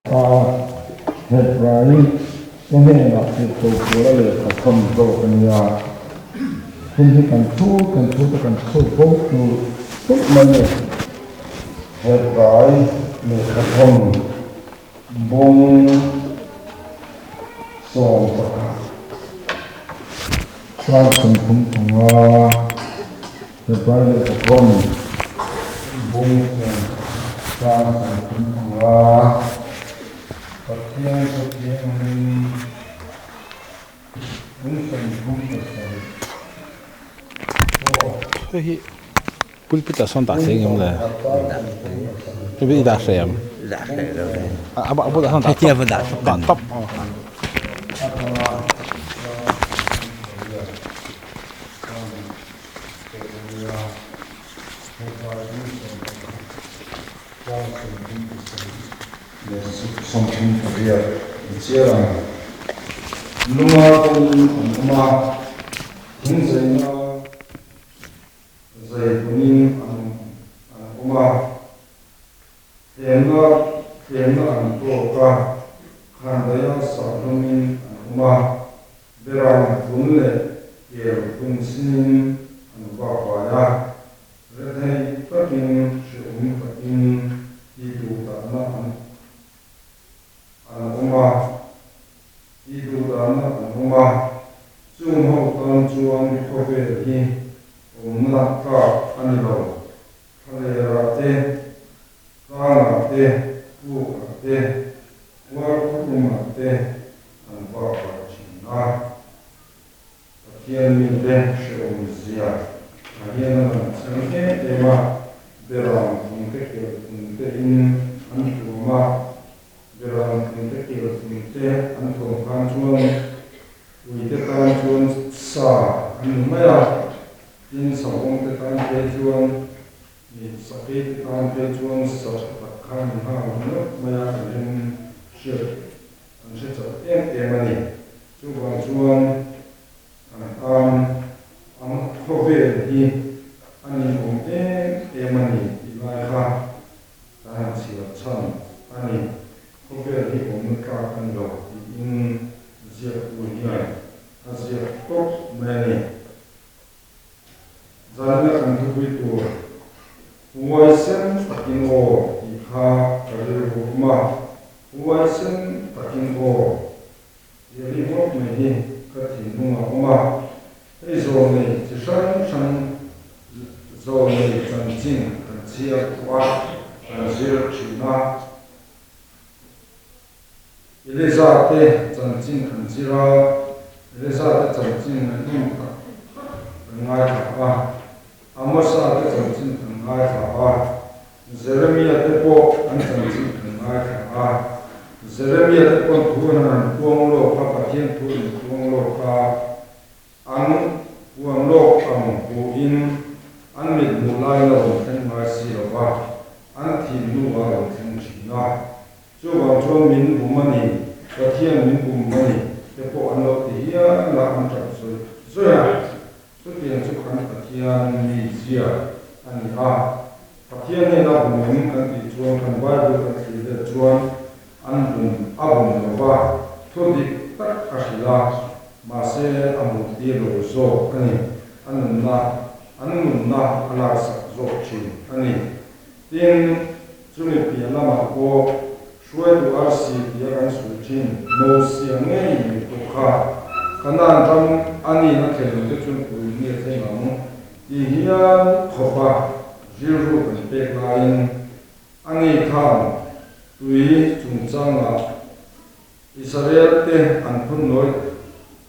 February ini nak itu boleh akan berapa ini kan tu bom tu mana February ni akan bom so February akan bom Thì pulpit son tak sengem le. Tapi dah sayam. Dah saya dah. Apa dah son tak. Dia pun dah Top. something real chia luma ma hin zaina zai punin uma tenga an to ka khan daya sa lumin uma beran bunle ye kun sinin an ba ba ya redai patin shum patin idu ta na idu dana anuma chung ho tan chuan khobe hi umna ka anilo khale rate ka te ku te wa ku te an ba ba china kian min de shom zia ayena na sanke tema beram kunte kunte in an kuma beram kunte kunte an to kan chuan uite kan chuan sa an maya in sabong te kan pe chuan ni sakit kan pe chuan sa kan ha no maya in she an she cha emani chuan an khobe hi ani emani ilai kha tan sia chan ani khobe hi ka kan do in zia unia azia kop mani zalna kan tu tu waisen takingo ikha kare ma waisen takingo yeri mo me ka tinunga oma ezone tishan zone tanjin tanjia kwa tanjir china Elizate tanjin tanjira Elizate tanjin nunga ngai ta Amosa te tanjin ngai ta Jeremiah te po an tanjin ngai ta Jeremiah te po tuan tuang lo pa patien tuang lo ka an tuang lo ang pu in an mit mulai lo ten ngai si lo ba an thi nu wa lo ten china chu wa chu min bu mani patien min bu mani te po an lo ti ya la an ta so ya chu tian chu kan patien ni zia an ha patien ne na bu min kan ti chuan kan ba du kan ti de chuan an bum abum lo ba thodi tak ashila ma se amu ti lo so ani an na ala sa zo chin ani tin chumi pi lama ko shwe tu arsi ya kan su chin mo si ngai ni to kha kanan ram ani na khelo te chun ku ni te ma mo ti hian khopa jiru kan pe lain ani khan tui chung changa Israel te an phun noi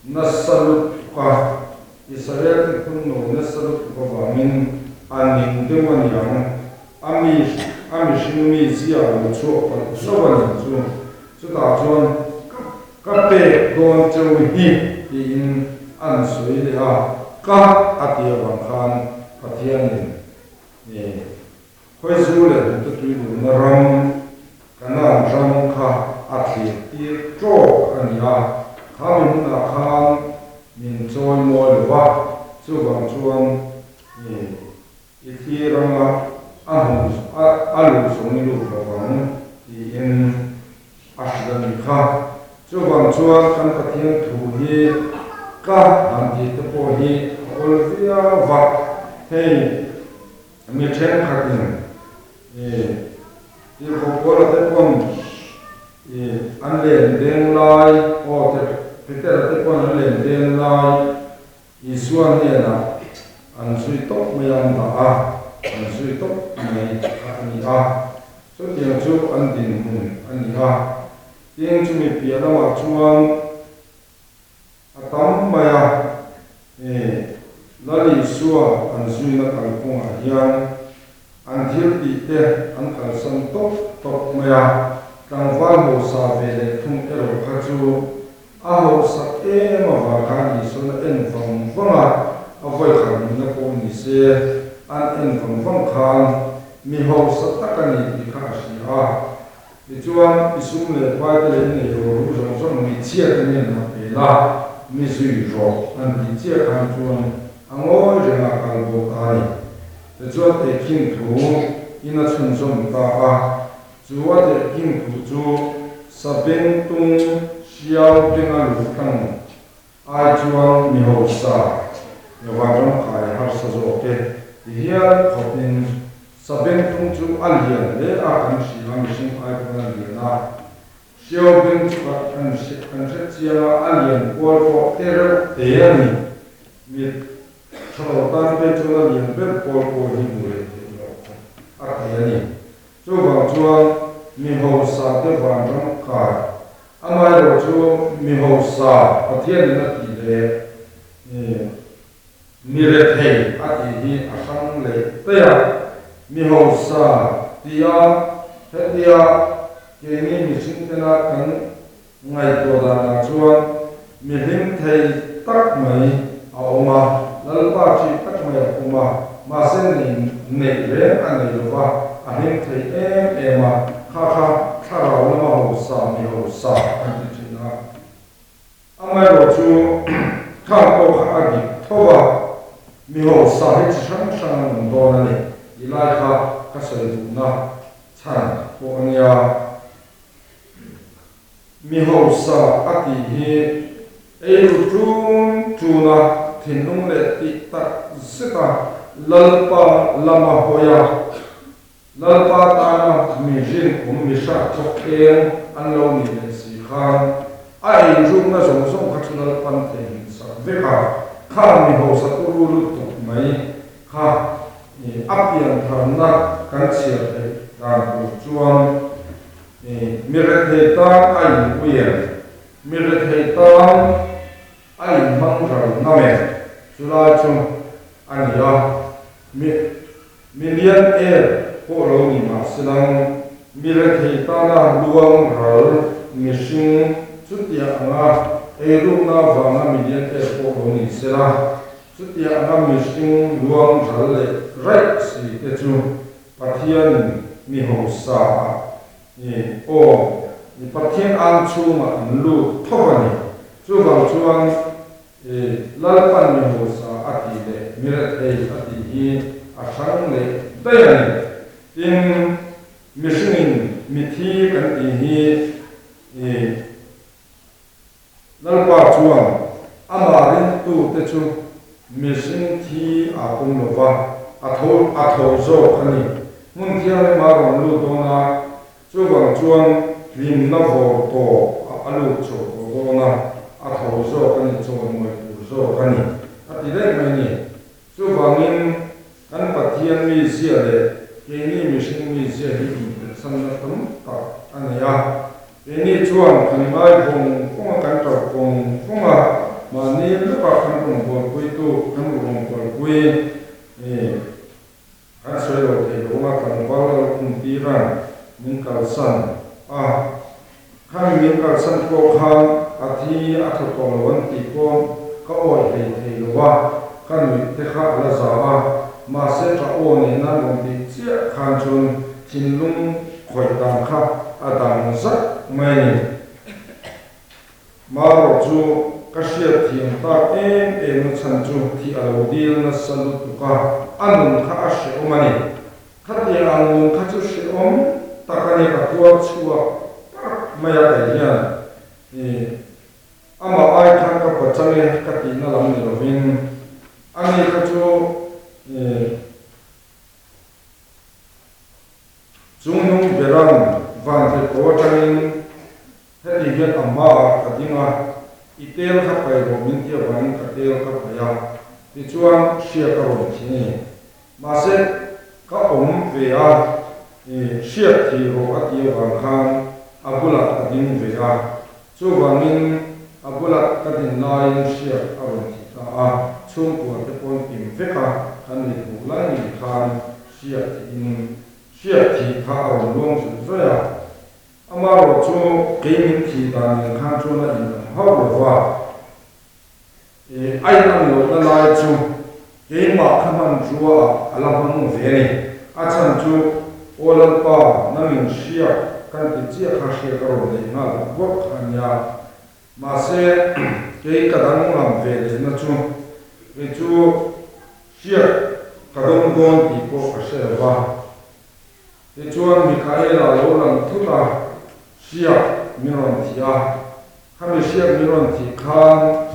nasalut ka Israel te phun noi nasalut ka wa min anin de wan yang ami shinumi zia lo cho pa so wan chu ta chuan ka pe don chu hi in an sui le a ka atia wan khan pathian ni khoi zu le tu tu na ram kana ram kha athi ti tro ania khamin na khan min choi mo le wa chu wang chuan ni i thi rama alu song ni lu wang ti in ashdan kha chuwang chuan kan pathian thu hi ka han ti te po hi olvia va hei mi chen khatin ko ko te pon an len deng lai o te te pon an len deng lai i suan ne na an sui tok mayam da a an sui tok mai ani a so tiang chu an din mun ani a tiang chu mi pia na ma chuan atam maya lali suwa an sui na kalpung a hian an thil ti te an kal sam tok maya tangwal ho sa ve le thum ero kha chu a ho sa e ma va kha ni so na en vom vanga a voi khan na ko ni se an en vom vom khan mi ho sa takani ti kha si a ti chuan isum le pa te le ni ro ru jong jong mi chia te ne na pe la mi sui ro an ti chia khan chuan angoi je na kal bo ai te chuan te kin thu ina chun jong ta a chuwa te kin thu chu sabeng tung xiao tenga lu tang ai chuan mi ho sa yo wa jong khai har sa zo ke hian khotin sabeng tung chu alian le a kan si lam sing ai kan li na xiao beng chu kan se chia alian ko ko te ani mi chalo tan pe chu na lian pe ko hi mu le a te ani chu bang chuan mi ho sa te van jong khai amai ro chu mi ho sa pathian na ti le mi re thei a ti hi a sang le te ya mi ho sa tia he tia ke ni mi sing te na kan ngai to da na chuan mi hing thei tak mai a oma lal pa chi tak mai a oma ma sen ni nei re an nei lo wa a hing thei ma kha ra ma ho sa mi ho sa an ti chi na amai ro chu kha ko kha gi thowa mi ho sa he chi sang do na ni ilai kha ka sai du na chan ko ania mi ho sa ati hi e ru tu na thinung le ti ta sita lalpa lama hoya lalpa ta na mi jin mi sha chok an lo ni le si khan ai ru na zong zong kha chunal pan ten sa ve kha mi ho sa tu lu tu mai kha apian thamna kan chia te dan ku chuan mi re the ta ai uyen mi re the ta ai mang ra na me chula chung ania million ko lo ni ma silang mi re the ta na luang ral mi sing chutia anga ru na va na million ko lo ni sela chutia anga mi sing luang ral le right si te chu pathian mi ho sa ni pathian an chu ma an lu thobani chu bang chuan lalpan mi ho sa ati le mirat ei ati hi a sang le dayani tin mishing mi thi kan ti hi lalpa chuan amarin tu te chu mishing thi a kum lova a tho zo khani mun thia le ma ron lu do na chu bang chuan lim na vo to alu chu do na a tho zo khani chu moi tu zo khani a ti dai mai ni chu bangin kan pathian mi sia le ke ni mi sing mi sia hi san na tam ta ania ke ni chuan kan mai phong kan ta phong ma ni lu pa kan rong bo pui tu kan rong bo pui kan soi lo te lo ma kan ba lo kum ti ran min kal san kan min kal san ko khan athi atho ko wan ti ko ka oi he lo wa kan mi te kha la za ma se ta o ni na lo ti chia khan chun chin lung khoi tam kha adang sa mai ni ma ro chu ka sia thiam ta em chan chu thi alo dil na salu tu ka anun kha ashe omani khatia anun kha chu she om takani ka tua chua mày cái gì ama ai khăn các bậc cha mẹ các tí nó làm gì rồi vin anh ấy các chú chúng nung về rằng vàng thì có cha mẹ hết đi hết amma các tí mà itel các cái rồi mình tiêu vàng các tiêu các cái ya thì chuan share các rồi thì mà sẽ các ông về share thì rồi các tiêu vàng khang abula các tí về chú vàng mình abula các tí nai share các rồi thì chung của cái con tìm phép kan ni ku lai ni khan share thì tha rồi long su rồi ama ro chu ke min thi ta ni khan chu na in ha ro wa ai nan lo na lai chu ke ma khaman chuwa ala hanu ve ni a chan chu olan pa na min share kan ti chi kha share ka ro ni na go khan ya ma se ke ka dang lam ve le na chu ve chu share ka dong gon ti ko ka share wa ve chuan Mikaela lo lang thuta share miron thia khami share miron thi khan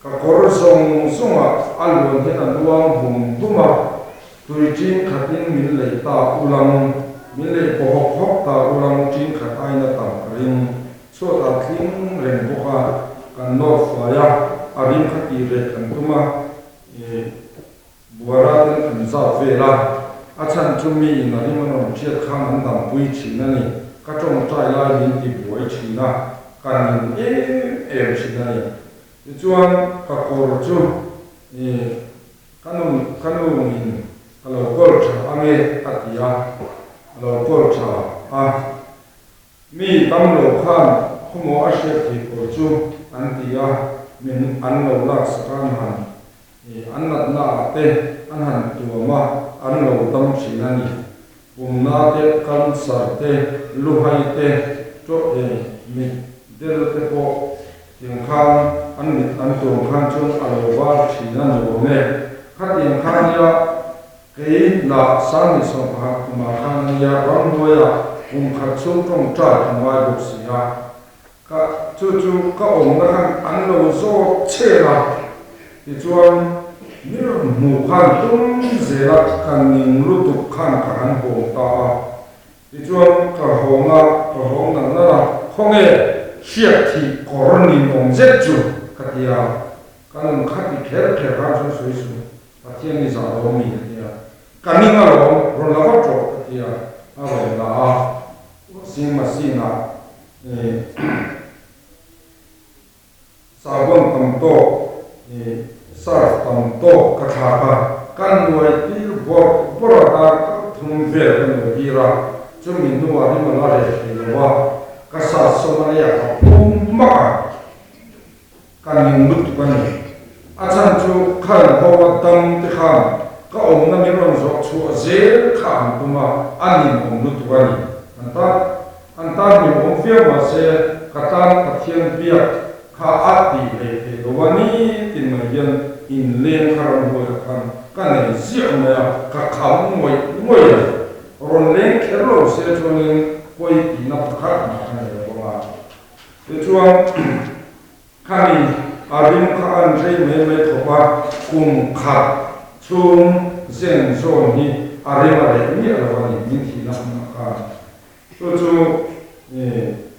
ka kor song songa alon he na luang hum buma tuichin khatin min lei ta ulang min lei po hok ta ulang chin khatai na tam ring so ta thing ren boka kan no faya arin khati re kan tuma buara den kan za vela achan chumi na ni mon chiat khang an dam pui chi na ni ka tong trai la min ti buai chi na kan chi na ni chuan ka kor chu kanum in alo kor cha ame atia alo kor cha mi tam lo khan khumo a she thi ko chu an tia min an lo lak sakan han an nat na te an han tu ma an lo tam chi na ni na te kan sar te lu hai te cho mi del te ko tiếng khang ăn tuồng khang chung alo va chỉ là nhiều nè các tiếng khang ya cái là sáng thì sống hạt mà khang ya rong đôi khát chung trong trái ngoài bụng xì các chú các ông đã khang ăn lâu zo chê là thì chuan nếu mù khang tung dễ là khang nhìn lút tục khang khang hồ ta thì chuan cả hông nặng là không nghe share thì có ni nong zet chu katia kan khati kher ra chu sui su patia ni za ro mi katia kaninga ro la va cho katia a va la sim masina sabon tam to sar tam to ka tha ka kan nuai ti bor ta thum ve kan ira chu min nu wa ni ma la re ni wa kasa somaya ka umma kanin lut bani achan chu khan ho tam te khan ka om na miron zo chu zel khan tuma anin om lut bani anta ni om fia ma se katan pathian bia kha ati le lo wani tin ma yan in len kharam ho khan kan zi ma ka kham moi ron len khero se chunin koi ti na khát mà cái này là bao nhiêu chuan kami arim khan rei me thopa kum khat chung zen zon hi arim are ni alawani min thi na ka chu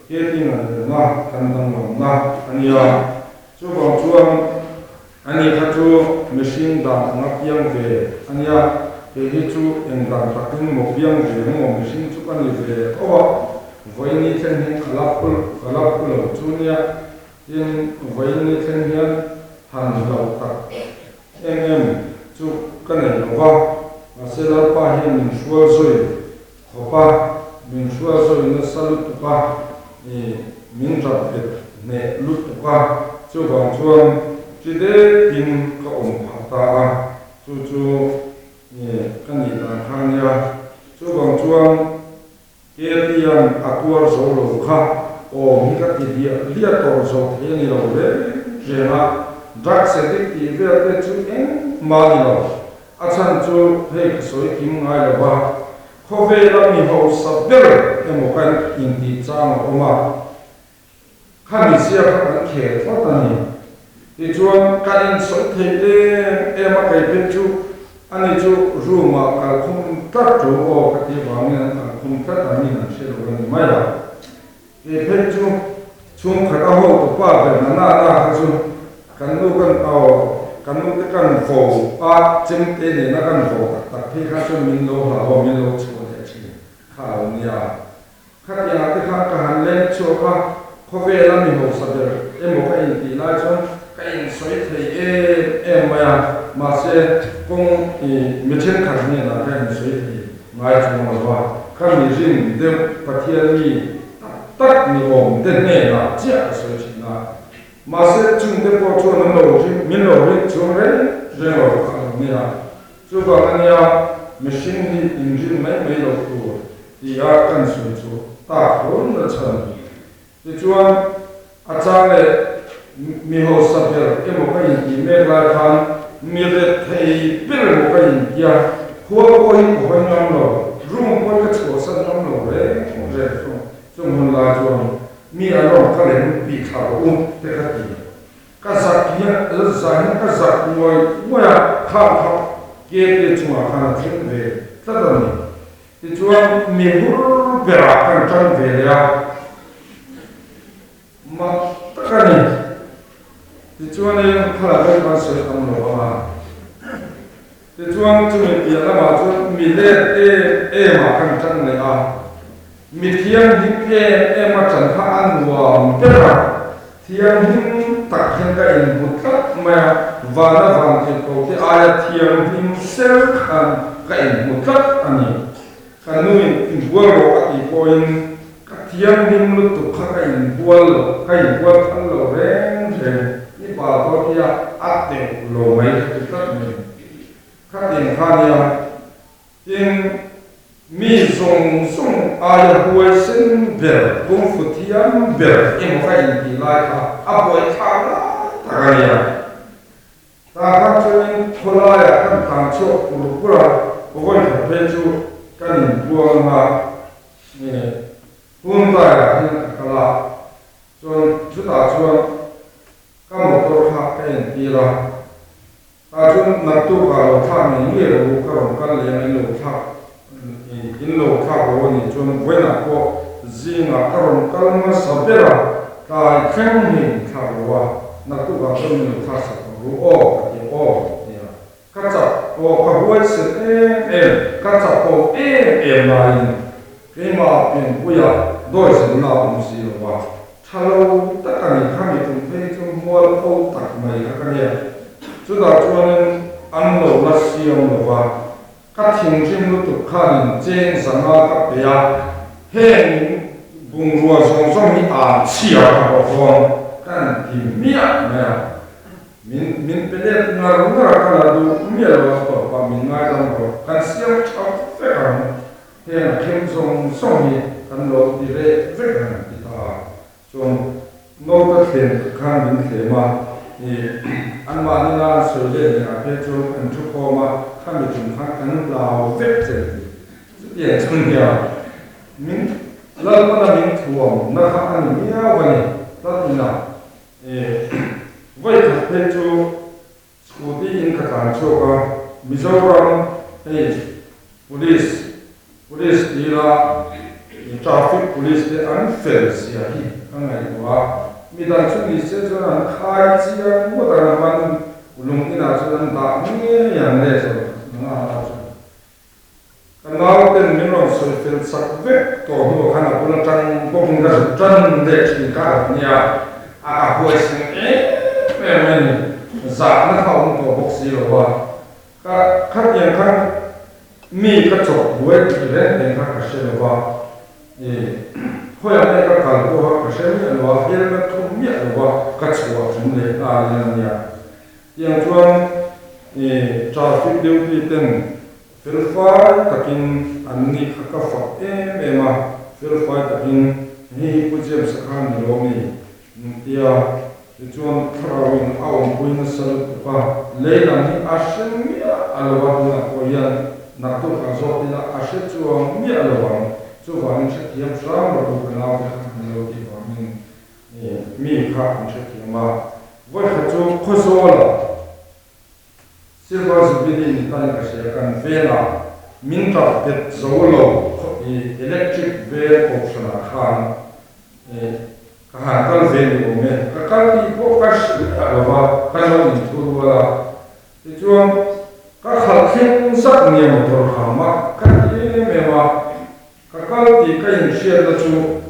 ke tin na kan dang lo na ania chu bang chuan ani khatu machine da na piang ve ania ke hi chu en dan takin mo piang ve mo machine chu kan ve voi ni chen hin kalapul chunia in voi ni chen hian han lo tak em chu kan lo wa ma se la pa hin min shua zoi khopa min shua zoi na salut pa min rat pet ne lut pa chu bang chuan chi de tin ka om phata chu kan ni ta khan ya chu bang chuan Ketian akuar solo kha o mi ka ti dia to so ye ni lo le je na dak se ti ve te chu en ma ni lo achan chu he soi kim ngai lo ba khó về là mi hậu sập bể em một cái in đi trang ở mà khá mi xia khá ăn khé thoát tani thì chuan cái in soi thấy em cái bên chú anh ấy chú ru mà cái không cắt chú ô cái gì vào mình không cắt anh mình sẽ được cái mai là thì bên chú chung khá hậu tụ ba về na cái chú cái nu cái nu cái căn phố chính thế này nó căn phố đặc biệt khác chú mình lâu là họ mình lâu chú để chỉ khá là nhiều khác nhà cái khác cái hành lên chú khó về là mình hậu sắp được em một cái in thì lại chú cái in soi thấy em mà sẽ cũngมีเช่นขันนี่นะแค่สวยที่ง่ายจังเลยว่าข้ามีริมเดิมประเทศนี้ตัดมีองค์เด่นเนี่ยนะเจ้าสวยจริงนะมาเสียจุดเด็กพอชวนมันโหดจริงมินโหดจริงเลยเรื่องอะไรกันเนี่ยจู่ก่อนเนี่ยมิชินที่อินจินไม่หลอกตัวที่อยากกันสวยจู่ตาคนละชั้นที่ชวนอาจารย์เลยมีหัวสับเยอะเกี่ยวกับอินดีเมฆลายพันมีเรื่องที่เป็นเรื่องของอินเดียหัวคนคนยอมเรารุ่งคนก็ชัวร์สันยอมเราเลยจงมันลาจวนมีอารมณ์เขาเลยปีขาวเด็กดีก็สักเพียงสักก็สักมวยข้าวเกี่ยวกับจังหวะขนาดที่เวทตอนนี้ที่จวนมีหูเปล่ากันจังเวลามาตะกันนี่ที่จวนเนี่ยขนาดเป็นมาเสียตำรวจมาที่จวนจุดนี้แล้วมาจวนมีเล่มากันจังเลยมีเทียงหินมาจันทร์อันวัวเจ้าเทียงหินตักหินกันอินบุตรมาวานาวันที่เขาที่อายเทียงหินเซลขันกันอินบุตรอันนี้ขันนู้นอินบัวโลอีโกอินเทียงหินลุตุขันกันอินบัวโลกันอินบัวขันโลเร่งนี่ป่าวเขาที่อัดเต็มโลไม่ตุตัดนี่ขันอินขันเนี่ยอินมีส่งอายหัวเส้นเบลบุ้งฟุติยมเบลเอ็มไฟอินดีไลค่ะอับวยทางละทางเนี่ยตาข้างช่วยคนละอย่างข้างทางโชคปุรุปุระบุคคลที่เป็นจูกันบัวมาเนี่ยหุ่นตายที่กะลาจนชุดตาชวนก็หมดตัวพักเป็นดีละตาชวนนักตู้กาลท่ามีเรื่องรู้ก็รู้กันเลยไม่รู้ท่าอินโลคาโบนี่จนเวนักก็จีนักการุณกันมาสับเปล่าตายแข็งหินคาโบว่านักตุกาเป็นมิลคาสับรู้โอ้ที่โอ้เนี่ยกัจจับโอ้ขบวนเสกัจจับโอ้มาอินเกี่ยมาเป็นผู้ยาโดยสิ่งน่าอุศิลว่าชาโลตะกันนี่ข้ามีตุ่มเป็นจมูกโอ้ตักไม่กันเนี่ยสุดท้ายจวนอันโลนัสเซียมว่าก็ทิ้งทิ้งลุตุขันเจงสังอากับเปียเห็นบุงรัวส่งมีเชียร์กับฟองกันที่มีเนี่ยมินเป็นเรื่องงานรุ่งรากันละดูมีอะไรต่อไปมินง่ายจังก็กันเสียงชอบเฟ่กันเห็นเข้มส่งมีกันโลดีเลยเฟ่กันที่ตาจงโน้ตเขียนข้างมินเขียนมานี่อันมานี่น่าสวยเลยเนี่ยเพื่อจงอันทุกคนมาข้ามีจุดพักกันเราเว็บเสร็จเย่จังเนี่ยมินแล้วก็มินถ่วงนะครับอันนี้เนี่ยวันนี้ตัดนี่นะไว้กับเพื่อจูสกูตี้อินกระถางโชว์กันมิโซรัมpolice ดีละtraffic police เนี่ยอันเฟลเสียที่ข้างในว่ามีแต่ช่วงนี้เจ้าหน้าที่ขายเสียหมดแล้วมันลุงที่น่าจะนั่งตาเนี่ยอย่างนี้สิกันเราเป็นมิโนสุดเป็นสักเวกตัวหัวขนาดคนจังพวกมึงก็จันเด็กที่กันเนี่ยหัวสิ่งไม่เหมือนจากนั้นเขาตัวพวกสิหรอว่าก็ขัดยังขัดมีกระจกหัวที่เล่นเป็นขัดกระเชลว่าพอยอะไรก็ขัดตัวกระเชลเนี่ยว่าเรื่องทุ่มเนี่ยว่ากระจกทุ่มเลยอย่างเนี้ยอย่างช่วงทราฟิกเดียวที่เป็นฟิลไฟตะกินอันนี้ก็ฝักมาฟิลไฟตะกินนี่ผู้เชี่ยวชาญโรมีเดียช่วงคราวนี้เอาบุญสรุปว่าเลี้ยงนี่อาชีพอัลวาดนะก็ยัง nạc tu khá dọc thì là ác sẽ chuông miệng là vọng chú vọng sẽ kiếm sáng và tu khá nào thì khá lâu thì vọng mình khá cũng sẽ kiếm mà với khá chú khó dô là silver zubili ni tani ka se kan vela minta pet zolo electric veil option a khan ka han kal veli o me ka kal ti ko kash alawa kan lo ni thuru wala ti chuan ka khal khin sak ni motor khama ka ti me wa ka kal ti ka in share la chu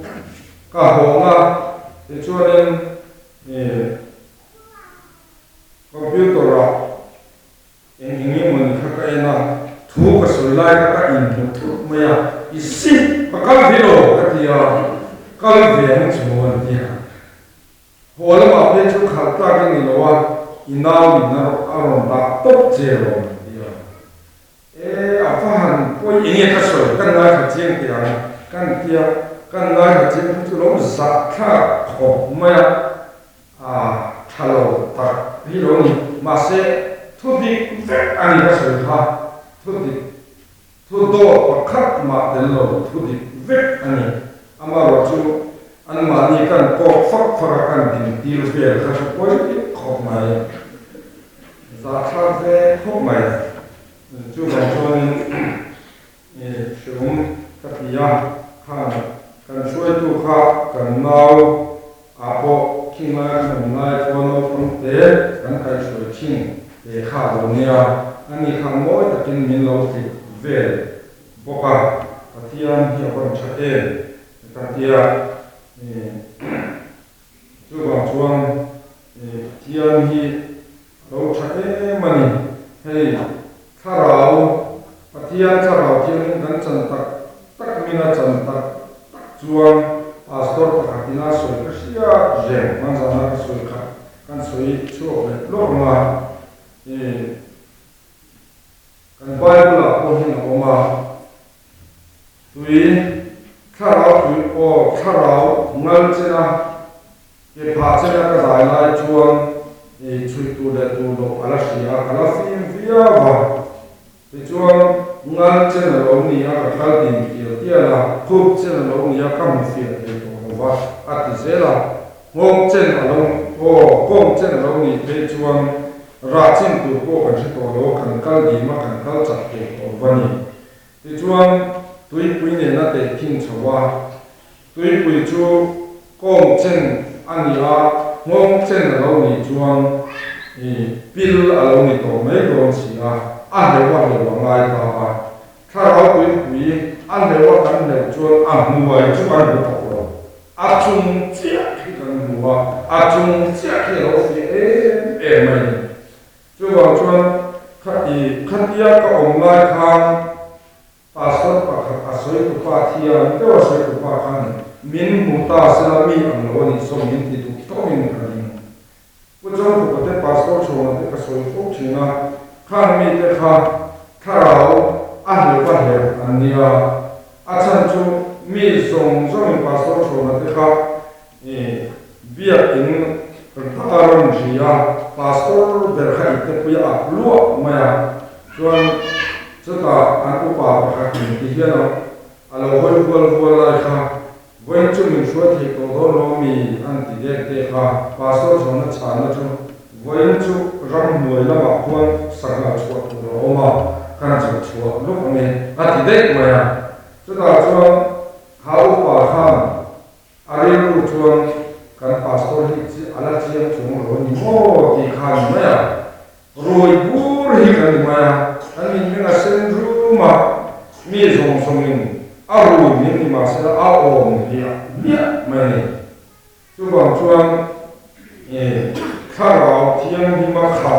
ka honga ti chuan computer a ini mun kaka ena thu ka sulai ka in thu maya isi pakal vilo katia kal ve chumon dia hola ma pe chu khata ke ni lowa inaw ni na aron da top zero dia afahan ko ini ka so kan na ka jeng dia kan dia kan na ka jeng chu lo sa kha kho maya thalo ta vilo ni ma se thudik ani ka soi ha thudik thudo pakhat ma dello thudik vek ani amaro chu an ma ni kan ko fak fak kan din tir ve ka so poi khop mai za kha ve khop mai chu ba chon shum ka pia kha kan soi tu kha kan nau apo kinga kan nai kono pumte kan kai soi ching khá đồ nia anh ấy khang mỗi tất nhiên mình lâu thì về boka Tian hi còn chạy em Tian chú bảo chuông Tian hi lâu chạy em mani hay khá rau Tian khá rau Tian dan chân tak mina chân tak chuông pastor pakatina soi kasia jem manzana soi kan soi chuo lo ma kan Bible la ko hin oma tui kharau tui o kharau ngal chena ke pha chena ka dai lai chuang chui tu le tu lo ala sia ala sim via va te chuang ngal chena lo ni a ka khal din ki tia la khup chena lo ni a kam fi te to va ati zela ngom chen along o kom chen lo ni te chuang ra chen tu ko kan to lo kan kal di ma kan kal chat to vani ti chuan tui pui ne na te king chawa tui pui chu kom chen ani a ngom chen lo ni chuan pil a lo ni to mai don si a le wa le wa ngai ta a kha ra tui pui a le wa kan le chuan a mu wai chu kan to lo a chung chia ki kan mu wa a chung chia ki lo si mai chú bảo chuan khát tia có ông lai khang pastor pakhat asoi ku pa thiam te asoi ku pa khan min muta sala mi ang lo ni so min ti tu to min kan ku chon ku te pastor chon te ka soi ku china khan mi te kha tharau a le pa he ania a chan chu mi song song pastor chon te kha bia in taron jia pastor berkhai te puya luo maya chuan chuta an upa pakhat ti hiano alo hol lai kha voin chu min shuat hi to do lo mi an ti de te kha pastor chona chana chu voin chu ram moi la ba khon sanga chuat ro ma kan chu chuat lu me a ti de maya chuta chuan hau pa khan ari lu chuan kan pastor hi ala chiang chung ro ni mo ti khan maya roi bur hi kan maya an min menga sen ru ma mi zong song min a ru min ni ma sa a om hi mia mani chu bang chuan kharau thiam hi ma kha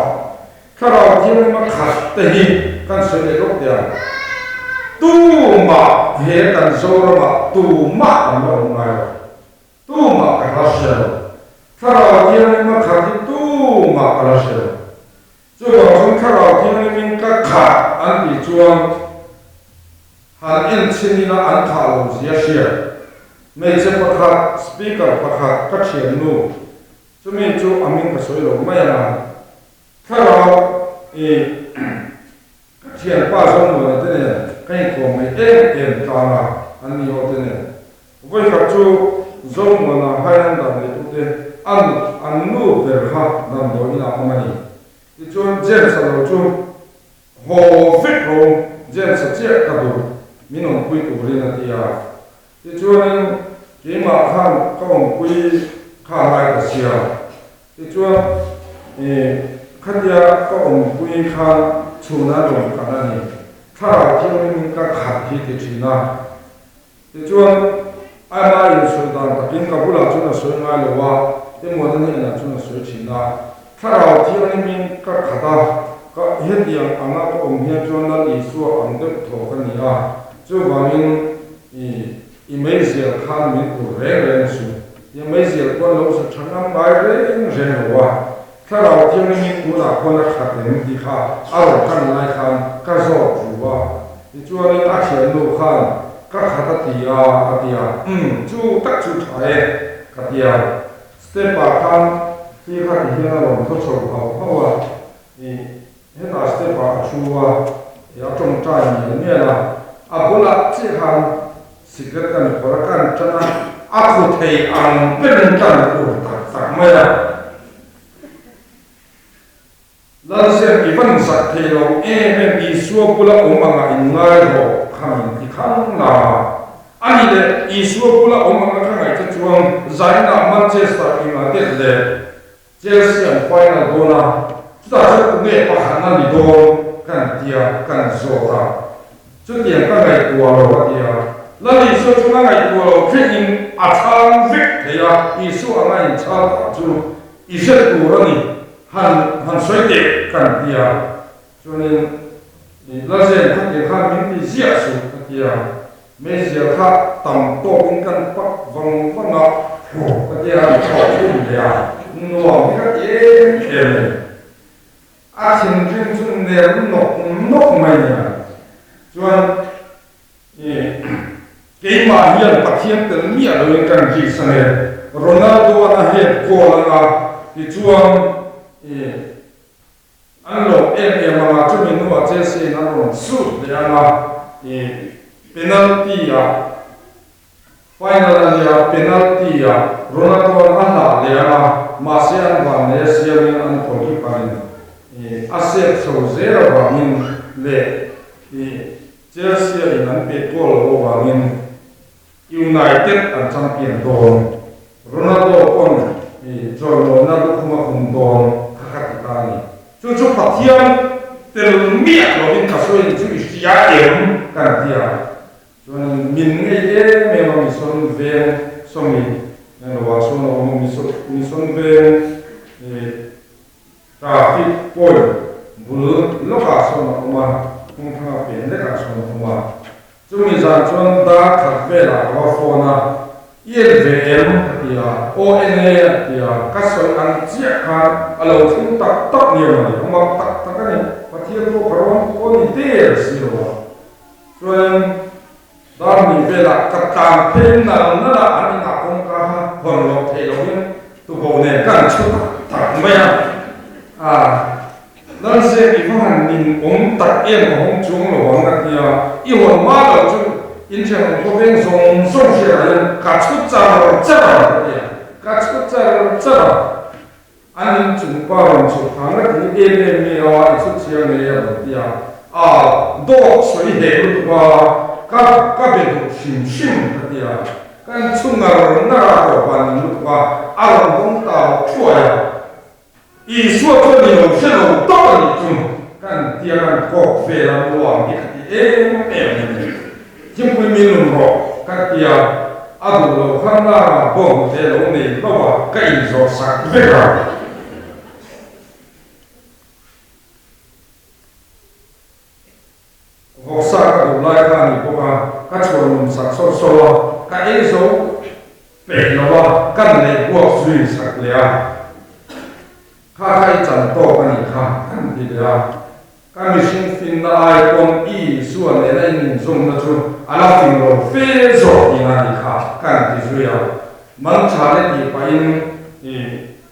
kharau thiam ma kha te hi kan se le rok dia tu ma he kan so ro ma tu ma ma ngai tu ma ka rasel kharau thiam ma kha tu ma ka rasel chu bang chuan kharau thiam min ka kha an ti chuan han en chinina an kha lo zia sia me che pakhat speaker pakhat ka thiam nu chu min chu amin ka soi lo mai na kharau thiam pa zong mo te ne kai ko mai em ka na an ni ho te ne voi ka chu zo mo na hai da ne tu te an nu ber ha na do ina amani ti chuan jem sa lo chu ho fit ro jem sa che ka du minong pui tu ri na ti ya ti chuan ke ma khan ka ong pui kha lai ka sia ti chuan khatia ka ong pui kha chuna ro ka na ni tha ti min ka kha thi ti china ti chuan ai ma in su dan ta kin ka bula chuna so nga le wa te mo ni na chuna so china tha ra ti min ka khata ka he ti ang anga ko ong hia chuan na i su ang de tho ka ni a chu wa min image khan min ku re su image ko lo sa changa mai re ren wa ถ้าเราเที่ยวนี้กูน่ะคนละขัดเห็นดีค่ะเอาขันลายขันก็ชอบอยู่ว่าที่ช่วงนี้อาเขียนดูขันก็ขัดตีอาตีอาจู่ตักจู่ไทยขัดตีอาสเตปขันที่ขัดที่นั่นเราทดสอบเขาเพราะว่าเห็นอาสเตปชัวอยากจงใจเนี่ยนะอาบุลักที่ขันสิเกิดกันพอกันจะนะอาคุเทอังเป็นกันกูตักไม่ได้ นั่นเสียงอีฟันสักเทโลเป็นอีสัวกุลองมังอินไงโหคำที่ข้างหน้าอันนี้เลยอีสัวกุลองมังข้างไหนจะชวนใจน่ะมันเจสตาอิมาเด็ดเลยเจสยังไฟน่ะโดนนะแต่จะตรงนี้ปะหันนั่นโดนกันเดียกันโซตาจุดเดียกันไงตัวเราเดียแล้วอีสัวจุดไงตัวเราแค่ยิงอัฐานวิกเดียอีสัวไงชาติจุดอีเสด็จตัวนี่han soi de kan dia chuanin la zen khat ye kha min ti zia su ka dia me zia kha tam to in kan pak wanga ka dia chho chu dia no ka ye em a chin jin chun ne no mai ya chuan ke ma hian pathian tel mi a lo kan ji sane Ronaldo na he ko la ti chuan anh lộc em mà chúng mình nói thế sẽ nó còn sút để mà penalty à final à penalty à Ronaldo anh là để mà sẽ anh vào để sẽ anh có cái phần asset sâu zero vào mình để Chelsea anh bị goal vào mình United anh champion đồn Ronaldo còn rồi Ronaldo không đồn chú phát hiện từ miệng của mình cả số những chú giá điểm càng tiền cho nên mình ngay thế mà mình xuân về xong mình nên là xuân nó mình xuân về cả cái bồi vừa lúc cả xuân nó mà không thằng biển đấy cả xuân nó mà chúng mình rằng xuân đã thật về là có phone à yên về em thì ONA thì các số ăn chia hàng ở lâu chúng ta tóc nhiều mà không bao tóc cái này và thiên thu có gì thế gì rồi cho nên đó mình về là các càng thêm là nó là anh nào không có hoàn lộc thể đâu nhé tụ hồ này càng chút tặng mấy lần sau thì có hàng nghìn ông tặng em của ông chúng là hoàng cái thì yêu hồn má là chúng in trường có bên dùng dùng起来cả chút giờ rất là cả chút giờ rất là anh chúng bao gồm số hàng cái gì em nhiều chút chiều nhiều thì đo suy hệ và các bên độ xin xin thì cái chung là nó có quan điểm và anh cũng tạo chuỗi ý số cho nhiều sẽ là tốt là chung cái tiền có về là luồng cái em chính quyền mình rồi các kia adu lo khăn là bom để lo này nó vào cái gió sạc về rồi học sa các đồ lai khăn thì có các chuột mình sạc so cái số bể nó vào căn này buộc duy sạc lẻ khai chẳng to cái này căn thì lẻ các mình xin phim là ai còn ý xuân này là nhìn dùng là chú anh là phim rồi phê rồi thì là đi khá càng thì duy à mang trả lại thì phải thì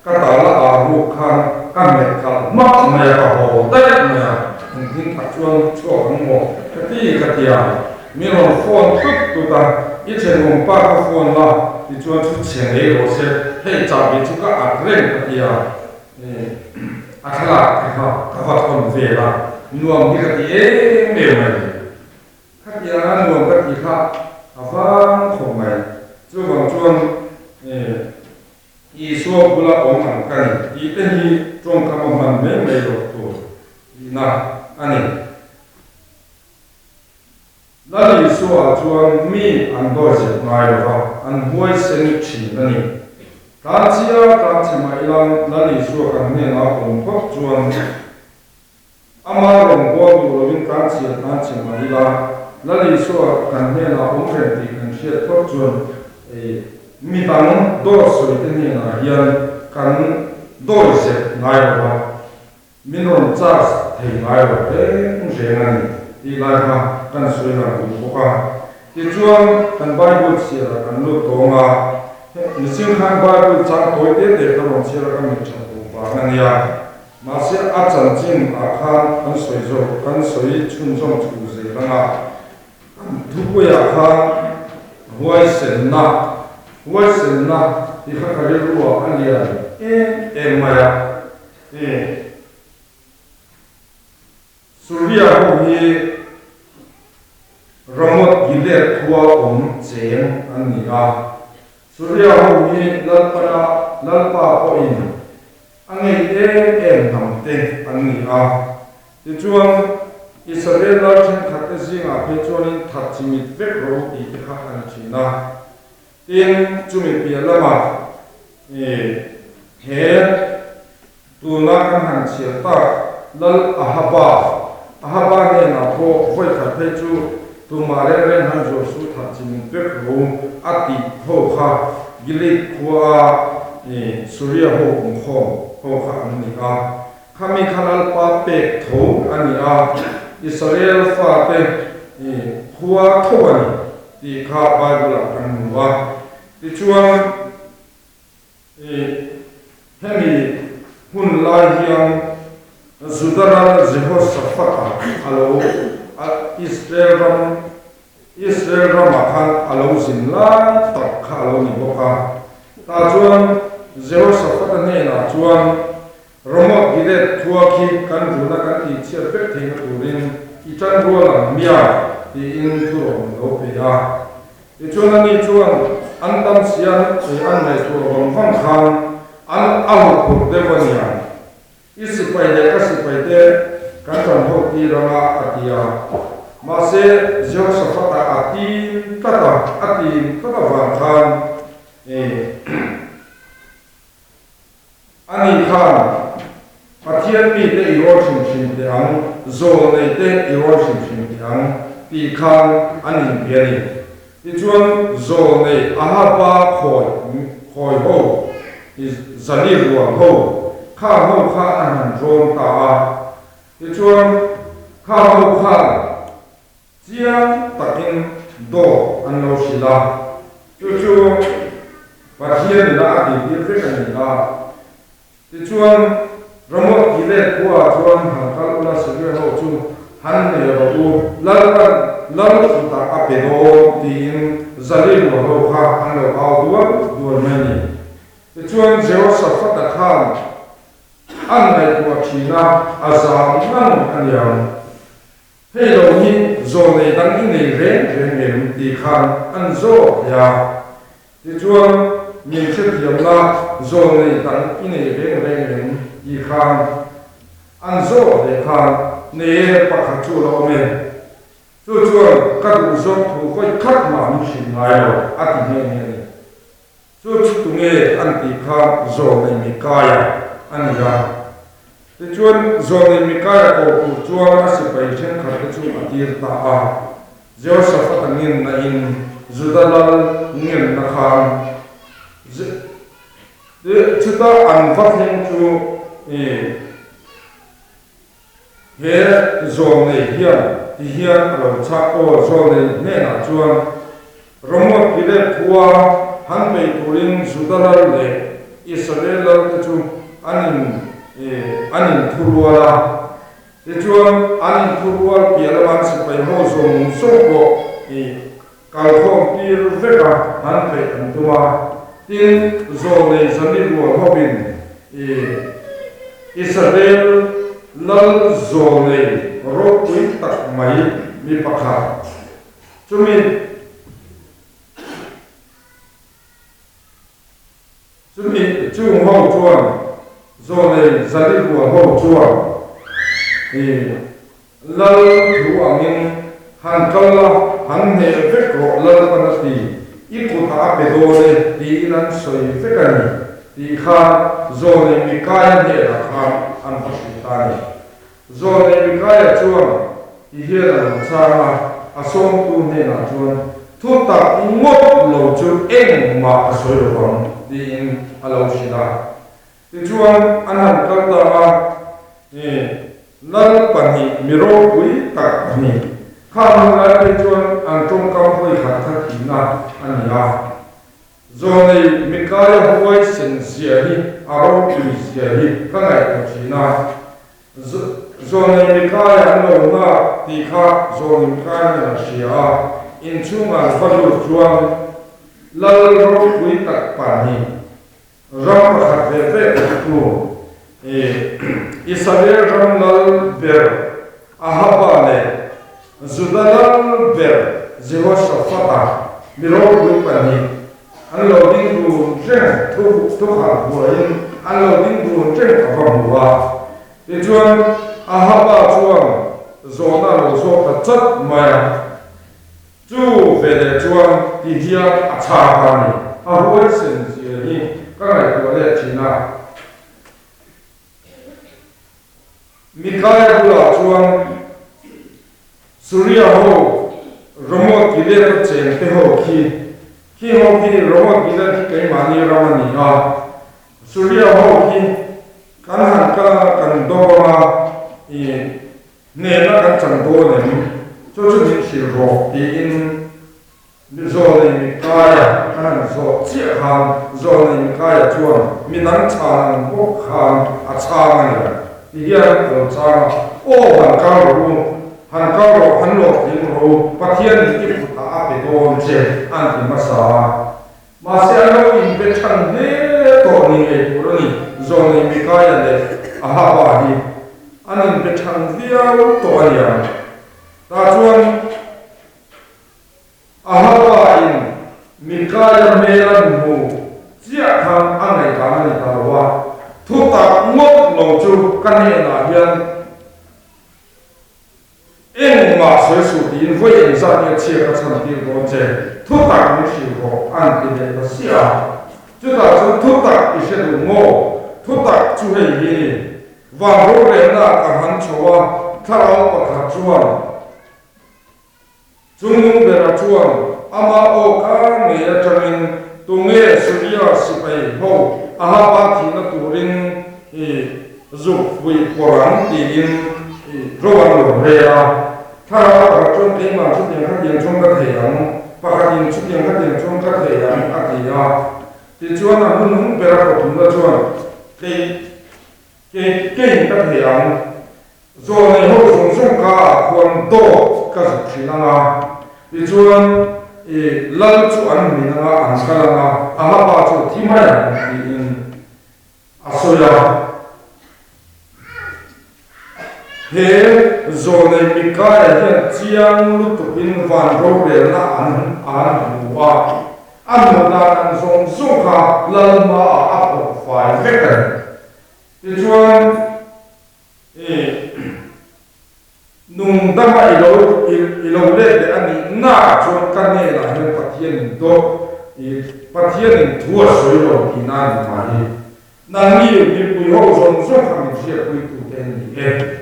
các tàu là buộc khăn các mẹ khăn mắc mẹ cả hồ tết mẹ hình thật chuông chuông ngộ cái ti ka tia mi ron phone tut tu ta i chen mong pa ka phone la ti chuan chu chen le ro se hei cha bi chu ka ren ka tia a khala ka va kon ve la nuam ni ka ti me mai ka tia nuam ka ti kha a vang khom mai chu bang chuan i so bula ong ang kan i te hi trong ka man me ro tu na ani lali so a chuan mi an do je ngai ro an huai sen chi na ni ta chia ta chi mai lang lali so kan ne na ong phok chuan ama rong bo du ro win ta chi mai la lali so kan ne na ong ren ti kan chia thok chuan mi tang do so te ne na hian kan do je ngai ro min ron charge thei ngai ro te je na ni ti lai ha kan soi na ku ko ti chuan kan bible sia kan lu to nga ni sim khan bible chang toi te te ka ron sia ka mi cha tu ba na ya ma se a chan chin a khan kan soi zo kan soi chun zong chu ze la nga thu ko ya kha huai sen na ti kha ka le ru a an ya ma ya Surya ho hi ramot gilet thua chen an ni a Surya ho hi lalpa ko in angai nam te an ni a ti chuan Israel la chen khat te zinga pe chuan in that chi mi vek ro ti kha an china tin chumi pi lama he tu na kan han chia ta lal ahaba ne na ko voi kha pe chu tu ma re han jo su tha chi min pe ro ati ho kha gili khwa surya ho kho kha an ni a khami khanal pa pe tho ani a Israel fa pe khwa tho ani ti kha bible an wa ti chuan hemi hun lai hian Zudaran Jehoshaphat alo Israel ram khan alo sin lai tak kha alo ni boka ta chuan Jehoshaphat ne na chuan romot gilet thua khi kan runa kan ti chia pek thing turin I chan rola mia ti in thurom lo pe ya ti chuan ani chuan an tam sian an mai thu rom phang khan an au pu devania Isipaide kasipaide kantan hoki rama atia mase Jehoshaphat ati tata van khan ani khan pathian mi te erosion shin te ang zo nei te erosion shin te ang ti khan ani biani ti chuan zo nei ahaba khoi ho is zalir ho kha ho kha an ron ta ti chuan kha ho kha chiang takin do an lo sila chu pathian la ati ti fe kan la ti chuan ramot ile kwa chuan han kal ula sirwe ho chu han ne ro u lal ta a pe do tin zalil ho kha an lo au dual mani ti chuan Jehoshaphat khan an nei tua china azam nan an yang hei lo hi zo nei dang in nei ren ti khan an zo ya ti chuan min che tiam la zo nei dang in nei ren i khan an zo de khan ne pa kha chu lo me chu chuan ka du zo thu khoi khat ma mi shin ngai lo ati ne chu tu nge an ti kha zo nei mi kaya an ya ti chuan zo nei mi kaya ko ku chuan a si pai chen kha te chu atir ta a Jehoshaphat ngin na in Zudalal ngin na khan de chuta an vathing chu he zo nei hian alo cha o zo nei ne na chuan romot gile thua han mei turin Zudalal le Israel te chu anin thuruala thì chuan anh thu qua kia là bạn sẽ phải hỗ dùng số bộ thì cao không đi về cả anh phải anh tua tin rồi này dẫn đi luôn họ bên thì Israel lal rồi này rồi quý tắc mấy mi bạc hà cho mình chung hậu chuan rồi này dẫn đi luôn hậu chuan thì lal thủ anh in hàng câu là hàng hệ vết cổ lal quan thì ít cụ thả về đồ này thì anh soi vết cái này thì khan rồi này bị cái hệ là khan anh phải ta này rồi này bị cái là chuan thì hiện là sao mà asom tu này là chuan thu tập ngốt lâu chu em mà soi được không thì alo xí da thì chuan anh hàng câu là lal quan hi miro quý tắc hi khang la pe chuan ang trong kam hoi khat khat ina ania zone mikaya huai sen sia hi aro ki sia hi kangai ko china zone mikaya no na ti kha zone mikaya na sia in chunga falu chuan lal ro pui tak pa ni ram khat ve ve tu Israel ram lal ber ahaba le Zudalal ber Jehoshaphat miro pani anlo ding du jen tu kha buain anlo ding du jen avang wa ti chuan ahaba chuan zona lo so ka chat maya chu ve le chuan ti hia acha pa ni a hoi sen ji ni ka ngai ko le china Mikaya bula chuan Surya ho Romo Gile chen te ho ki ho ki Romo Gile ki kai mani ramani ha Surya ho ki kan han kan do ma I ne na kan chan do ne cho chu ni shi ro ti in zo le mi kaya kan zo chi han zo le mi kaya chuan mi nan chan ho khan a cha ni ti hian ko cha o han ka ro han cao độ hắn lộ những đồ phát hiện những cái phụ tá về đồ chế ăn thì mà sẽ lâu in về chẳng thế tổ này về tổ này rồi này bị cái này à ha bà đi anh in về chẳng thế tổ này ta chuan à ha bà in mình cái mê lần mù chia thằng anh này cả này ta qua thu tập ngốc lâu chu căn hệ là hiền em mà sửa sửa điện với em ra như chia các sản phẩm của chế thu tập những sự của anh thì để nó xia chúng ta sẽ thu tập一些的我thu tập注意你网络人呐刚很丑啊他老把他转中东的那转阿妈我刚你的证明东野是要是被后阿哈巴提那多人入为国人的人Rowan Rea, Tara, John Payman, Chuting Hadian Chongatayam, Pakadin Chuting Hadian Chongatayam, Adia, the Chuana Hun Beratum, the Chuan, Kay Katayam, Zone Hoson Sonka, Kwan Do, Kazakina, the Chuan, Lal Chuan Mina, and Salana, Ahaba to Timaya in Asoya. He zone mikaya hian chiang lu tupin van ro le na an wa an na an song song kha lal ma a po fai vekan ti chuan nung dama ilo le de ani na chuan kan ne la hian pathian do pathian thua soi lo ki na ni ma hi nang ni ni pui ho song song kha mi sia pui tu ten ni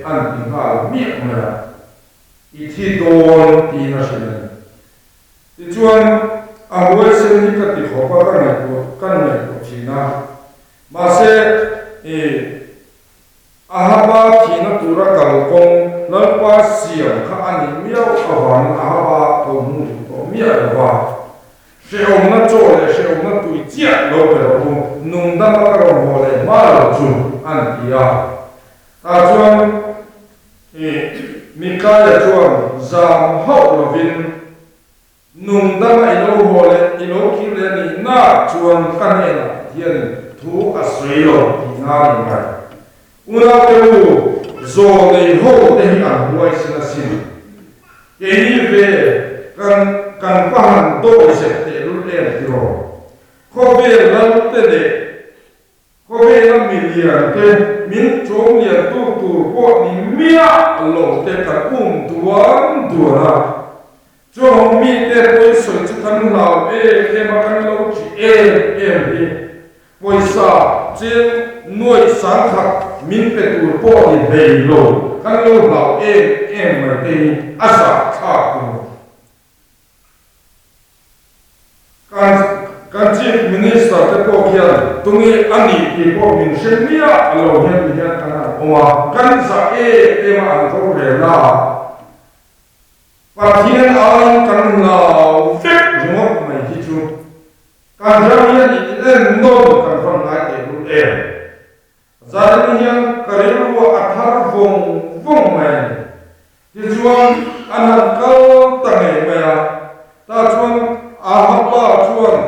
an ti ha mi ma I thi don ti na shen ti chuan a hoi sen ni ka ti ho pa kan ne ko chi na ma se a ha ba thi na tu ra kal kong na pa siam kha ani miao a wan a ha ba to mu to mi a wa she om na cho le she om na tu chia lo pe ro nung da ma ka ro mo le ma lo chu an ti a ta chuan Mikaya chuan zam hau lovin nung dama ilo hole ilo kile ni na chuan kanela hian thu asreilo nga ni mai una teu zo nei ho te hi an huai sina sin ke ni ve kan pahan do se te lu le tiro ko ve lan te de ko ve na milian te min chong lian tu ko ni mia lo te ka tuan duana chong mi te poi soi chu kan lao e ma kan lo chi e poisa chen noi sang khat min pe tur po ni vei lo kan lo lao ma te asa kha ku kan chief minister te po kian tungi ani ki po min shemia alo hian hian kana oma kan sa ma an ko re la Pathian awan kan lau fek rumok mai hicu kan jamian iden non kan fan ngai te lu zaran yang kariru athar vong mai hicuan anan kal tangai maya ta chuan ahapla chuan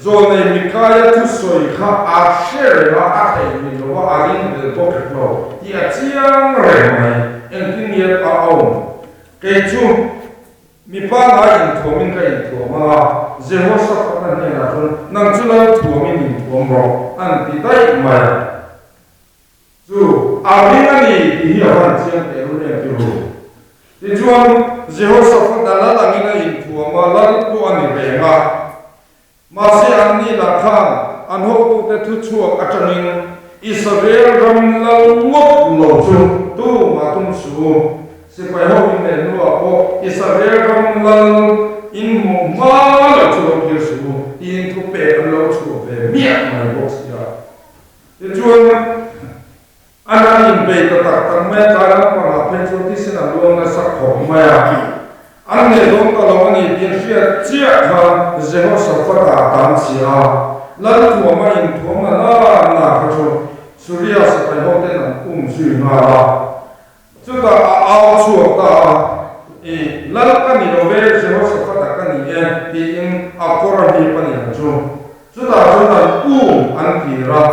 zone mikaya tu soi kha a share la a thei mi lo a rin de pocket lo ya chiang re mai en tin ye a au ke chu mi pa na in tho min ka in tho ma je ho sa pa na na thun nang chu la tho min in tho mo an ti dai mai chu a rin ani hi ya han chiang te ru ne ti ru ti chuan je ho sa pa na la lang in tho ma la tu ani be ma Masih ani lakhan anhok te thu chuak atangin Israel ram langok lo chu tu matum su sipai ho in ne nu apo Israel ram lang in mo ma lo chu lo ki su in tu pe lo chu pe mia mai box ya te chuan anan in pe ta tak me ta la pa pe chu ti sin a lo na sa kho ma ya anh này cũng có lòng anh tiền phía chia ha giờ họ sắp phát đạt tám chỉ à lần thua mà in thua mà na cái chỗ Syria sẽ phải hỗ trợ làm suy mà chúng ta áo chuộc ta lần cái này nó về giờ họ sắp phát đạt cái này thì in áo Koran đi cái này chúng ta anh kỳ ra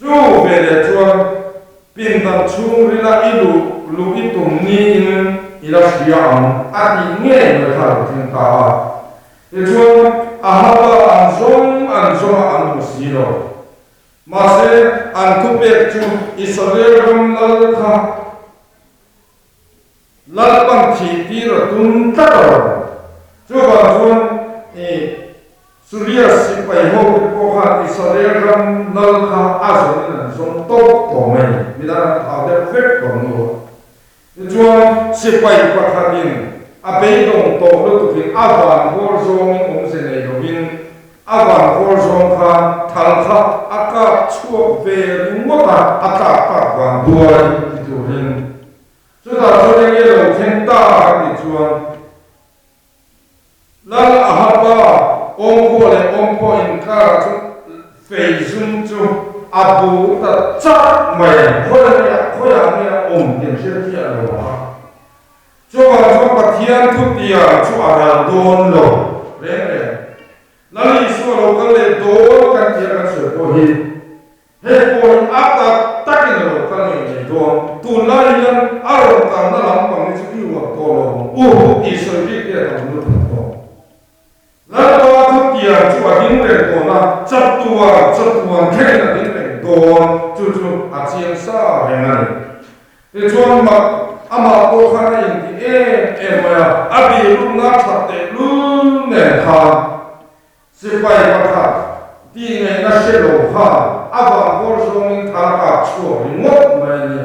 chúng về để cho bình thường chúng là ilu itung ni ila siang ati nge me thar thing ta e chuan ahaba an musiro ma se an tu pe chu Israel ram lal kha lal pan thi ti ro tun ta ro chu ba chuan Syria si pai ho ko kha Israel ram lal kha azon an zong to mai mi da ta de fek ko no chuan sipai pakhatin abei dong to lo tukin awan hor zong ong se nei lovin awan hor zong kha thal kha aka chuak ve mota aka pa wan duai turin chuta chone ye lo theng ta ni chuan lal ahapa ong ko in ka chu fei zum chu abu ta cha mai khoya ni om den se ti a lo ha cho pathian thu tia chu ara don lo re lali su lo kan le do kan tia kan se ko hi he ko ata takin lo kan ni do tu lai lan aro kan na lam pang ni chu ki wa to lo I so ri ke ta lu to la to thu tia chu a din re ko na chap tuwa ke na din re do chu a chiang sa re na te chuan ma ama ko khana in ti ma abi lu na thatte lu ne kha sipai pakha ti ne na she lo ha aba ko zong tha ka chu ngot ma ni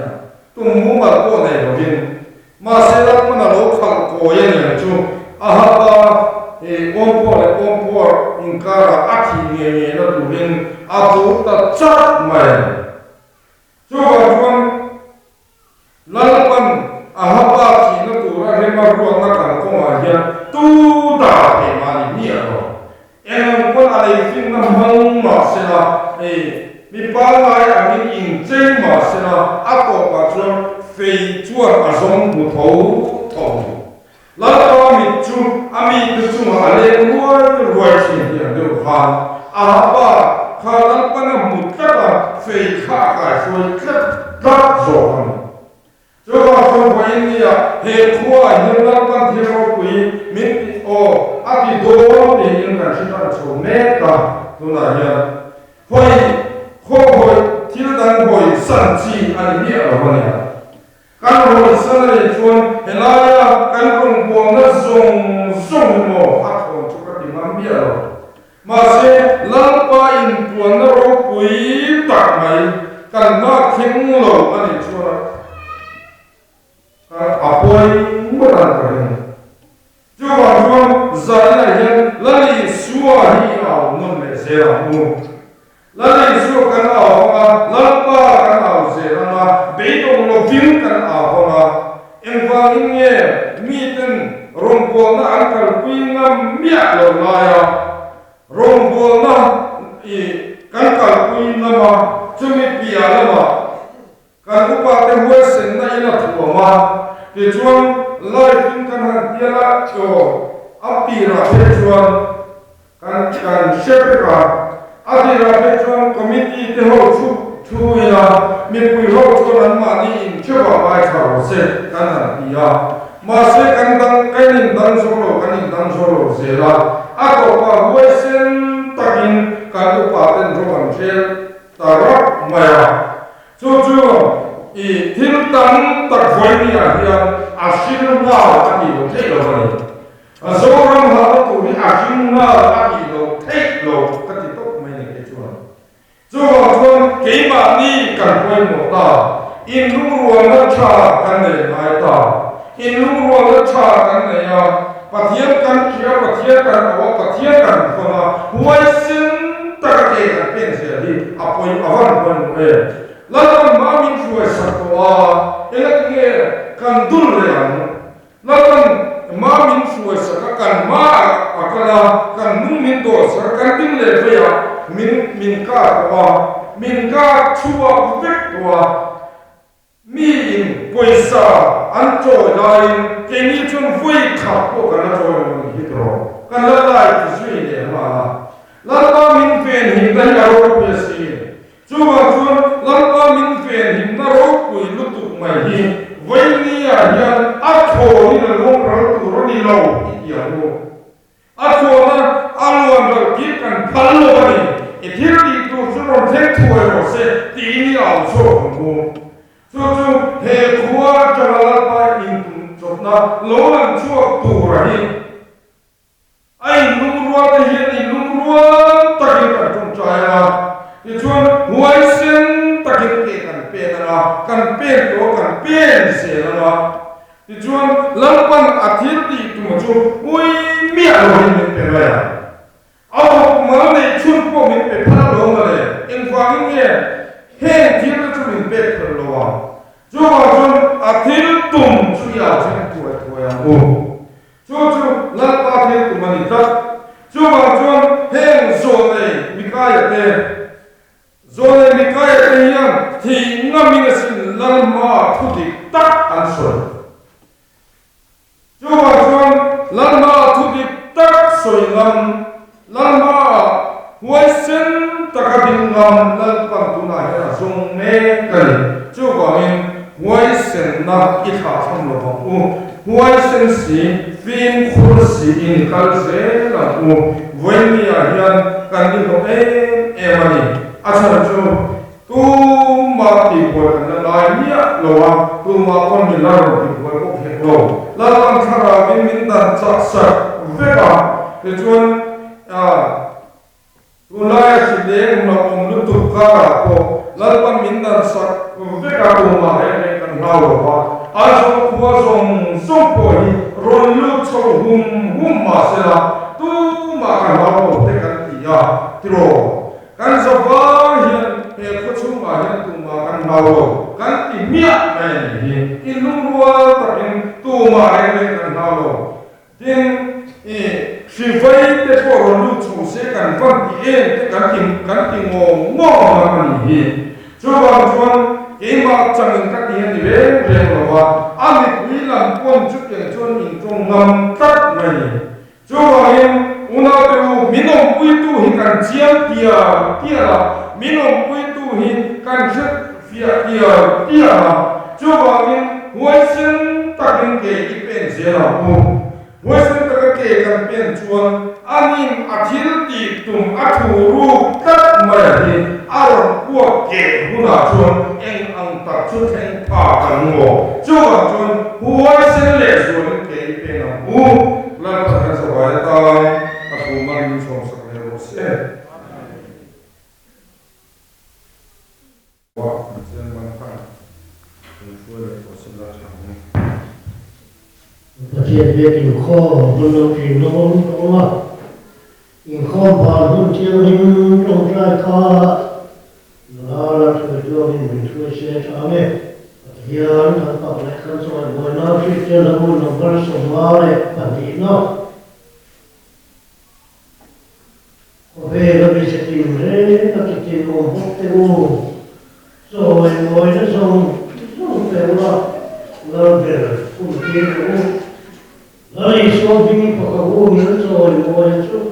tum mu ma ko ne lo bin ma se la ma na lo khal ko ye ne chu ahaba ompo in kara athi ne na lu bin abu ta chat mai chu ba chuan lalpan ahaba ki na tura hema ruang na kan ko ma hian tu da te ma ni ro en ko alai fin na hang ma se la in in chơi mà sẽ là áp bộ và chuan phê chuan à giống một thấu thầu lá to mình chung ami từ chung hà lên nuôi nuôi chuyện hiện được hoàn ba khá lắm bana một cách là phê khá cái phơi rất rõ cho không phải như hệ khoa hiện lắm ban thiên học quý mình áp đi đồ để những cái chuyện đó cho mẹ ta tôi nói nha phải hội thiếu đàn hội sản chi anh biết ở bên này căn hội sản này chuan hiện nay căn công buông nó dùng mồ phát hồn cho các điểm ăn biết rồi mà sẽ lăng ba in buông nó rau quý tạc mày căn nó khinh lầu anh chuan apoi mất ăn cái cho vào chuan giải này hiện lấy xua hi ảo nôn lệ xe mu lấy xua căn ảo mà lăng ba căn ảo xe mà bị động nó phim căn ảo mà em vang nghe mi tên rong buông nó ăn cái quy ngâm miệng rồi lại rong buông nó căn cái quy ngâm mà chúng mình bịa mà căn cũng bảo cái huế sinh này là thua mà thì chuan lai phim căn hàng kia là cho áp đi ra thế chuan căn xếp ra áp đi ra thế chuan committee thế hậu chú là mình quy hậu cho anh mà đi in chưa vào bài thảo sẽ căn hàng kia mà sẽ căn đăng cái nhìn đăng số lô sẽ là có bảo huế sinh takin căn cũng bảo tên rồi bằng trên ta rất mày chú thiên tăng tắc với đi hiện asin ngao anh đi thấy rồi này số răng họ tụi đi asin ngao anh đi thấy rồi cái gì tốt mấy này cái chuan cái mà đi cần quên một ta in lúc ruộng nó cha cái này mai ta in lúc ruộng nó cha cái này bắt thiên cần kia bắt thiên còn là huay sinh tất cả cái bên sẽ đi apoi avan quên lalu mamin suai satu ingat ke kan dul yang lalu mamin suai sakakan akala kan numin do sakakan tim le ya min ka chua vek mi poisa ancho lain keni chun vui khap ko kana choi hitro kan la sui de ma lalu min fen hingdan aro pesi chuan lamba min fen him na ro pui lutuk mai hi voini hian a tho ni na long ro tu ro ni lo ya mo a tho na alwan ro ki kan phal lo ni e thir ti tu so ro the thu ro se ti ni ao so mo chu he khuwa chala pa in tum chop na lo lan chuak tu ra hi ai nu ro ta hi ni nu ro ta ki ta tum chaya ti chuan huai sen takin ke kan pen to kan pen se la ti chuan lampan athir ti tu chu ui mi a lo min pe la ya au ma ne chun po min pe pha lo ma le en fa min ye he ti na chu min pe pha lo wa chu ma chun athir tum chu ya chen tu ya mo chu lampa athir tu ma ni ta chu ma chun he zo ne mi ka ya te zone mi kai hian thi ngami na sin lalma thuti tak an soi chuan lalma thuti tak soi lalma huai sen takadin ngam lalpan tuna ya zong me kali chuan huai sen na i kha tham lo ba huai sen si fin khur si in kal se la voini hian kan ni lo emani asal tu ma ti buat na lai nia loa tu ma kon ni la ro ti buat ko he lo la lang thara min dan chak sak veka te chuan tu lai si de ma om lu tu ka ko la pan min dan sak veka tu ma he kan na lo ba aso ko song po hi ron lu chou hum ma se la tu ma ka na lo te kan ti ya ti ro kan zava hian he ko chuma hian tu ma kan nawo kan ti mia mai hi in lungwa takin tu ma re kan nawo tin shivai te ko lu chu se kan van ti te kan ti ngo ma ni hi chú bằng chuan cái mà chẳng các tiền thì về làว่าanh quý làm quân chút tiền chuan in trong ngầm tắt mày chú bằng em una tu minom quý tu hình can chiếm tia là minom quý tu hình can chất phía tia là chú bằng em huay sinh ta kinh cái bên gì là huay sinh ta cái can bên chuan anh athil ti tum athuru tắt mày thì aron quốc cái huna chuan em ang ta chút thành phá cần ngô chú bằng chuan huay sinh lệ chuan cái bên là lần đầu tiên sẽ phải tới aku mang trong sắc lệ rồi sẽ qua trên bàn phẳng tôi là có sự lựa chọnประเทศเวียดนามข้อมันเราพี่น้องว่าอิงข้อผ่านหุ่นเที่ยวหินตรงใจข้าลาลาช่วยตัวหินช่วยเสียชาเมเฮียนทำกับเล็กกันสวยบนน้ำที่เจริญมุ่งน้ำกระสมมาเลยปฏิเนาะโอเคเราไปสติมเร่เราจะติมองพบเตวสวยมวยนะส่งเตวละเราเดินคุณเที่ยวเราอีสวนที่พวกเขาพูดนี่สวยมวยสุด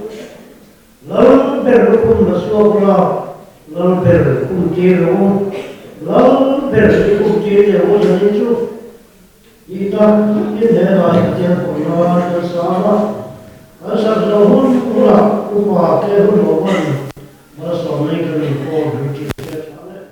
เราเดินคุณมาสวนเราเราเดินคุณเที่ยวเราเดินคุณเที่ยวเราจะสุดอีตอนนี้เดินอะไรเที่ยวคนเราจะสาระอาศัยเราหุ่นกุหลาบกุบาเที่ยวหุ่นมันมาสอนให้กันโค้ดที่เชื่อชาเลย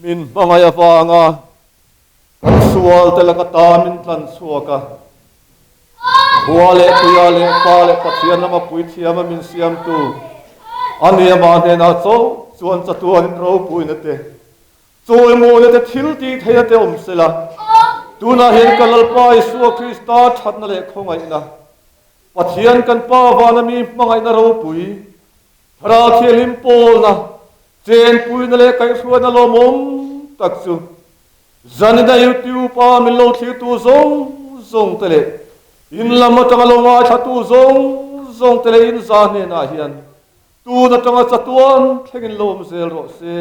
min mangaya vanga kan sual telaka ta min tlan suaka buale kuyale pale pathian lama puithiama min siam tu ania ma ne na cho chuan chatuan ro puinate choi mo le te thil ti theate omsela tuna hen kalal pa isu krista thatna le khongai na pathian kan pa wana mi mangai na ro pui thara thelim pol na chen pui na le kai suan na lo mom taksu zanida youtube pa mi lo thi tu zong zong tele in lama tanga lo nga thatu zong zong tele in zane na hian tu na tanga chatuan thengin lom zel ro se